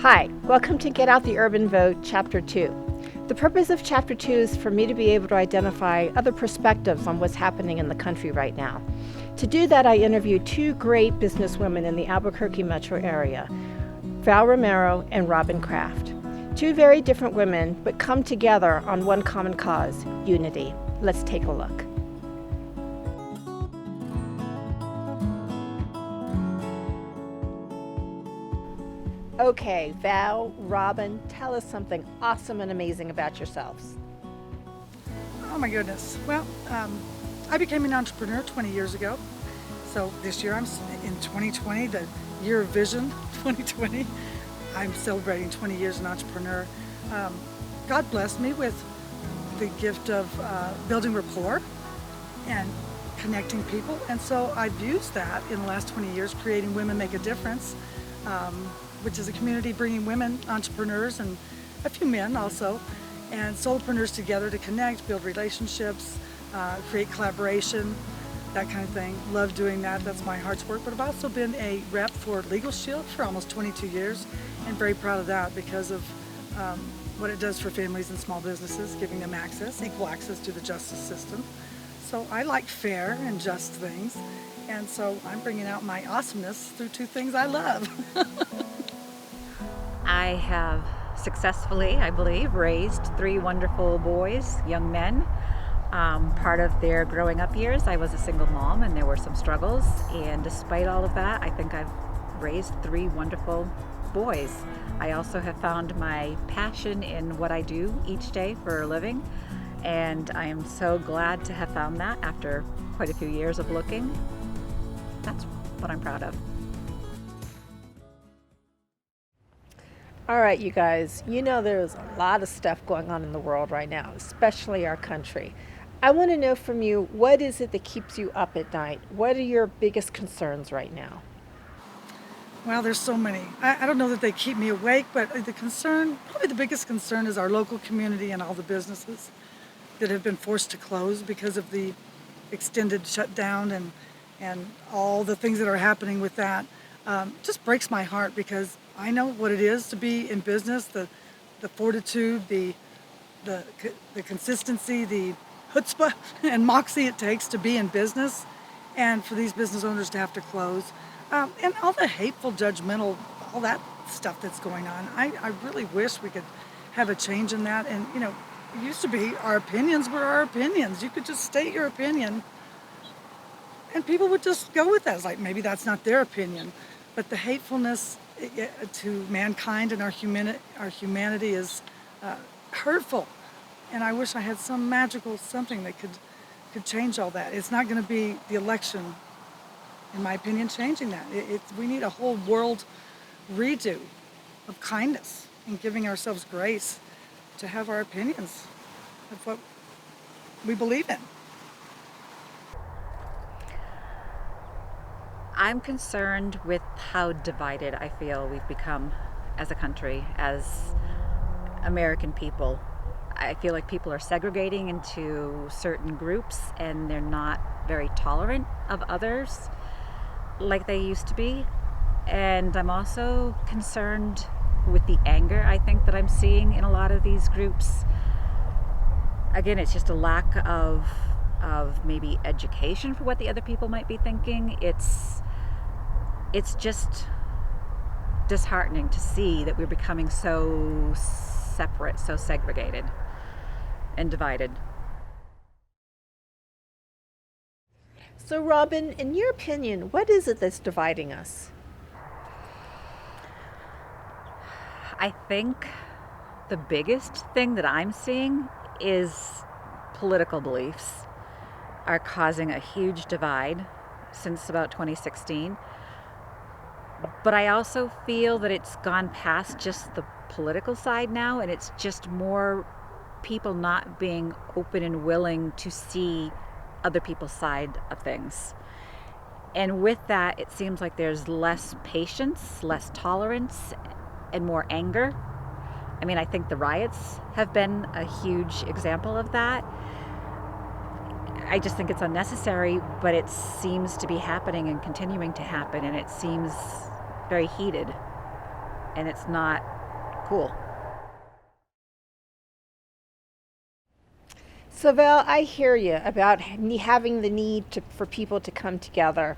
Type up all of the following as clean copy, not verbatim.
Hi, welcome to Get Out the Urban Vote, Chapter 2. The purpose of Chapter 2 is for me to be able to identify other perspectives on what's happening in the country right now. To do that, I interviewed two great businesswomen in the Albuquerque metro area, Val Romero and Robin Kraft. Two very different women, but come together on one common cause, unity. Let's take a look. Okay, Val, Robin, tell us something awesome and amazing about yourselves. Oh my goodness. Well, I became an entrepreneur 20 years ago. So this year I'm in 2020, the year of vision 2020. I'm celebrating 20 years as an entrepreneur. God blessed me with the gift of building rapport and connecting people. And so I've used that in the last 20 years, creating Women Make a Difference, which is a community bringing women entrepreneurs and a few men also, and solopreneurs together to connect, build relationships, create collaboration, that kind of thing. Love doing that. That's my heart's work. But I've also been a rep for Legal Shield for almost 22 years, and very proud of that because of what it does for families and small businesses, giving them access, equal access to the justice system. So I like fair and just things, and so I'm bringing out my awesomeness through two things I love. I have successfully, I believe, raised three wonderful boys, young men. Part of their growing up years, I was a single mom and there were some struggles. And despite all of that, I think I've raised three wonderful boys. I also have found my passion in what I do each day for a living. And I am so glad to have found that after quite a few years of looking. That's what I'm proud of. All right, you guys, you know there's a lot of stuff going on in the world right now, especially our country. I want to know from you, what is it that keeps you up at night? What are your biggest concerns right now? Well, there's so many. I don't know that they keep me awake, but probably the biggest concern is our local community and all the businesses that have been forced to close because of the extended shutdown and all the things that are happening with that. Just breaks my heart because I know what it is to be in business, the fortitude, the consistency, the chutzpah and moxie it takes to be in business, and for these business owners to have to close, and all the hateful, judgmental, all that stuff that's going on. I really wish we could have a change in that. And it used to be our opinions were our opinions. You could just state your opinion, and people would just go with that. It's like maybe that's not their opinion, but the hatefulness to mankind and our humanity is hurtful. And I wish I had some magical something that could change all that. It's not going to be the election, in my opinion, changing that. We need a whole world redo of kindness and giving ourselves grace to have our opinions of what we believe in. I'm concerned with how divided I feel we've become as a country, as American people. I feel like people are segregating into certain groups and they're not very tolerant of others like they used to be. And I'm also concerned with the anger I think that I'm seeing in a lot of these groups. Again, it's just a lack of maybe education for what the other people might be thinking. It's just disheartening to see that we're becoming so separate, so segregated and divided. So, Robin, in your opinion, what is it that's dividing us? I think the biggest thing that I'm seeing is political beliefs are causing a huge divide since about 2016. But I also feel that it's gone past just the political side now, and it's just more people not being open and willing to see other people's side of things. And with that, it seems like there's less patience, less tolerance, and more anger. I mean, I think the riots have been a huge example of that. I just think it's unnecessary, but it seems to be happening and continuing to happen, and it seems very heated. and it's not cool. So Val, I hear you about having the need for people to come together.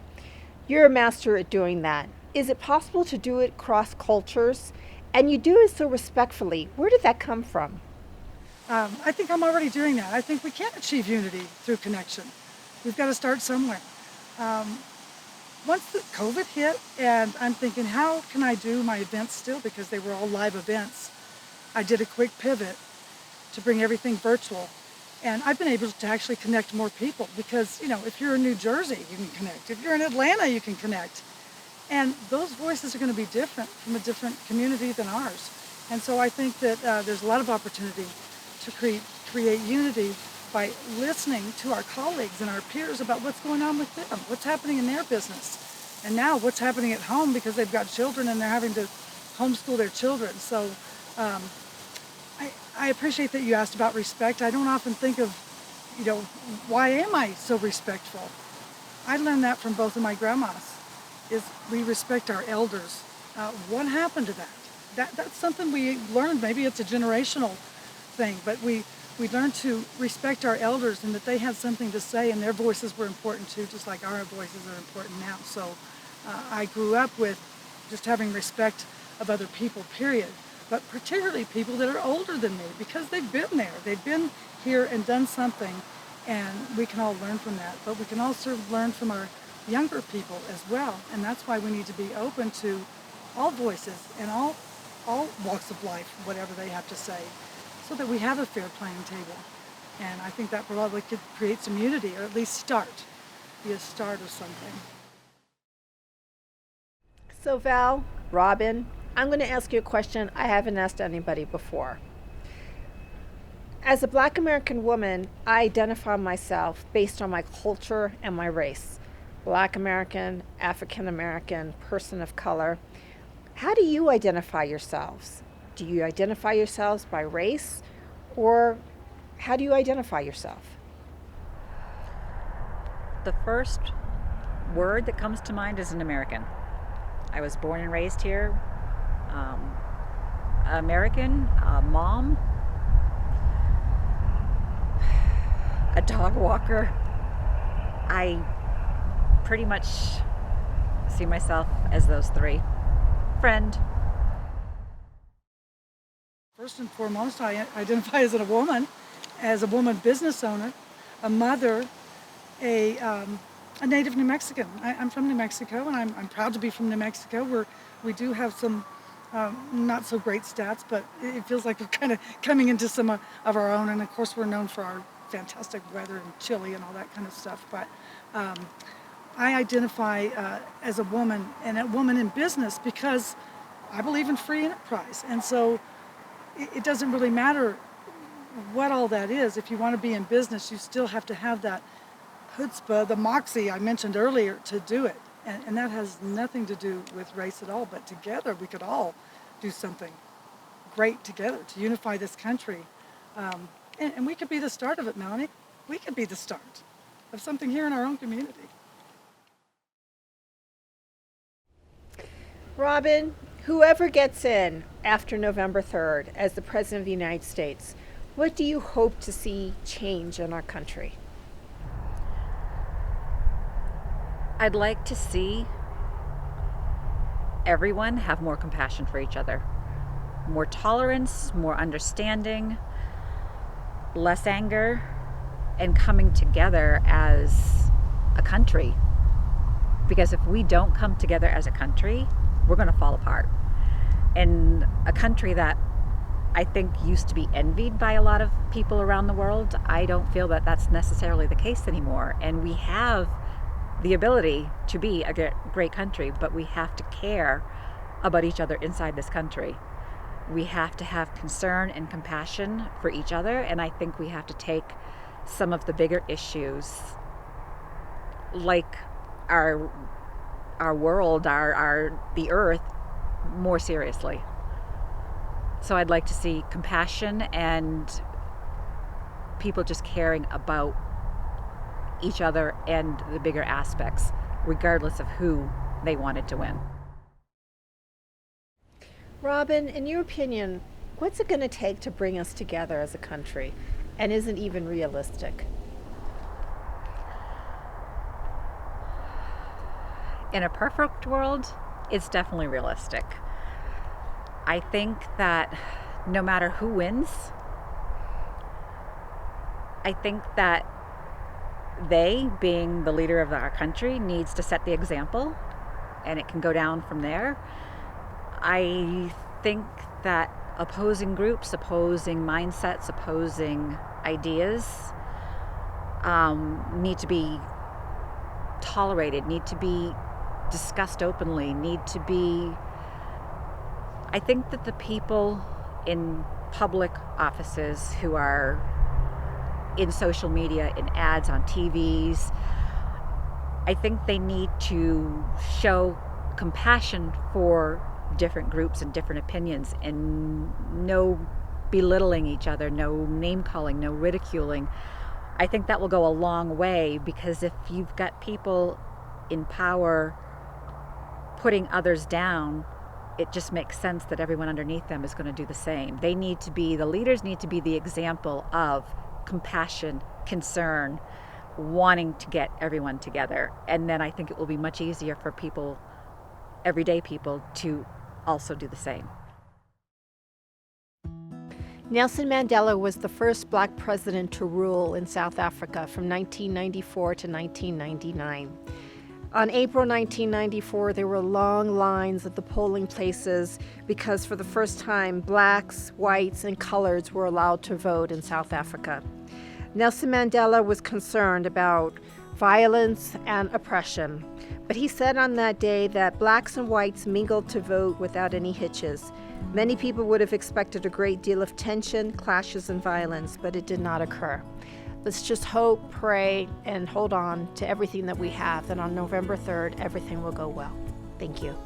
You're a master at doing that. Is it possible to do it cross cultures? And you do it so respectfully. Where did that come from? I think I'm already doing that. I think we can achieve unity through connection. We've got to start somewhere. Once the COVID hit, and I'm thinking, how can I do my events still, because they were all live events? I did a quick pivot to bring everything virtual. And I've been able to actually connect more people because, if you're in New Jersey, you can connect. If you're in Atlanta, you can connect. And those voices are going to be different from a different community than ours. And so I think that there's a lot of opportunity to create unity by listening to our colleagues and our peers about what's going on with them, what's happening in their business, and now what's happening at home because they've got children and they're having to homeschool their children. So I appreciate that you asked about respect. I don't often think of, why am I so respectful? I learned that from both of my grandmas, is we respect our elders. What happened to that? That's something we learned. Maybe it's a generational thing, but we learned to respect our elders and that they had something to say and their voices were important too, just like our voices are important now. So I grew up with just having respect of other people, period. But particularly people that are older than me, because they've been there. They've been here and done something, and we can all learn from that. But we can also learn from our younger people as well, and that's why we need to be open to all voices and all walks of life, whatever they have to say, so that we have a fair playing table. And I think that probably could create some unity, or at least be a start of something. So Val, Robin, I'm going to ask you a question I haven't asked anybody before. As a Black American woman, I identify myself based on my culture and my race. Black American, African American, person of color. How do you identify yourselves? Do you identify yourselves by race, or how do you identify yourself? The first word that comes to mind is an American. I was born and raised here. American, mom, a dog walker. I pretty much see myself as those three. Friend. First and foremost, I identify as a woman business owner, a mother, a native New Mexican. I'm from New Mexico, and I'm proud to be from New Mexico. We do have some not so great stats, but it feels like we're kind of coming into some of our own. And of course, we're known for our fantastic weather and chili and all that kind of stuff. But I identify as a woman, and a woman in business, because I believe in free enterprise. And so it doesn't really matter what all that is. If you want to be in business, you still have to have that chutzpah, the moxie I mentioned earlier, to do it. And that has nothing to do with race at all, but together we could all do something great together to unify this country. And we could be the start of it, Melanie. We could be the start of something here in our own community. Robin, whoever gets in after November 3rd as the President of the United States, what do you hope to see change in our country? I'd like to see everyone have more compassion for each other, more tolerance, more understanding, less anger, and coming together as a country. Because if we don't come together as a country, we're going to fall apart. And a country that I think used to be envied by a lot of people around the world, I don't feel that that's necessarily the case anymore. And we have the ability to be a great country, but we have to care about each other inside this country. We have to have concern and compassion for each other, and I think we have to take some of the bigger issues, like our world, the earth, more seriously. So I'd like to see compassion and people just caring about each other and the bigger aspects, regardless of who they wanted to win. Robin, in your opinion, what's it going to take to bring us together as a country, and isn't even realistic? In a perfect world, it's definitely realistic. I think that no matter who wins, I think that they, being the leader of our country, needs to set the example, and it can go down from there. I think that opposing groups, opposing mindsets, opposing ideas need to be tolerated, need to be discussed openly, need to be... I think that the people in public offices who are in social media, in ads on TVs, I think they need to show compassion for different groups and different opinions, and no belittling each other, no name calling, no ridiculing. I think that will go a long way, because if you've got people in power putting others down, it just makes sense that everyone underneath them is going to do the same. The leaders need to be the example of compassion, concern, wanting to get everyone together. And then I think it will be much easier for people, everyday people, to also do the same. Nelson Mandela was the first black president to rule in South Africa from 1994 to 1999. On April 1994, there were long lines at the polling places because for the first time, blacks, whites, and coloreds were allowed to vote in South Africa. Nelson Mandela was concerned about violence and oppression, but he said on that day that blacks and whites mingled to vote without any hitches. Many people would have expected a great deal of tension, clashes, and violence, but it did not occur. Let's just hope, pray, and hold on to everything that we have, that on November 3rd, everything will go well. Thank you.